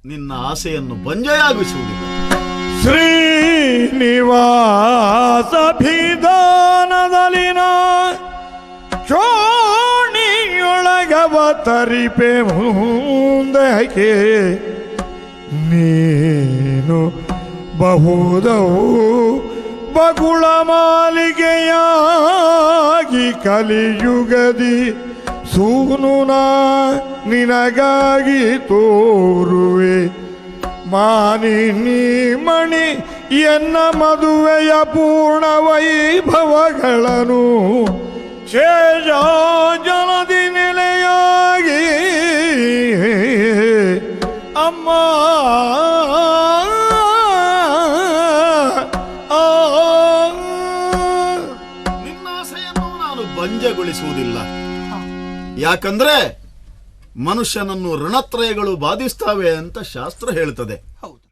ನಿನ್ನ ಆಸೆಯನ್ನು ಬಂಜೆಯಾಗಿಸುವುದಿಲ್ಲ. ಶ್ರೀನಿವಾಸ ಭಿಧಾನದಲ್ಲಿನ ಚೋಣಿಯೊಳಗವತರಿಪೆ ಮುಂದಕ್ಕೆ ನೀನು ಬಹುದವು ಬಗುಳ ಮಾಲಿಗೆಯಾಗಿ ಕಲಿಯುಗದಿ ಸೂನುನ ನಿನಗಾಗಿ ತೋರುವೆ ಮಾನಿನಿ ಮಣಿ ಎನ್ನ ಮದುವೆಯ ಪೂರ್ಣ ವೈಭವಗಳನ್ನು ಶೇಷ ಜಲದಿ ನೆಲೆಯಾಗಿ ಅಮ್ಮ ನಿನ್ನಾಸೆಯನ್ನು ನಾನು ಬಂಜೆಗೊಳಿಸುವುದಿಲ್ಲ. ಯಾಕಂದ್ರೆ ಮನುಷ್ಯನನ್ನು ಋಣತ್ರಯಗಳು ಬಾಧಿಸ್ತವೆ ಅಂತ ಶಾಸ್ತ್ರ ಹೇಳ್ತದೆ.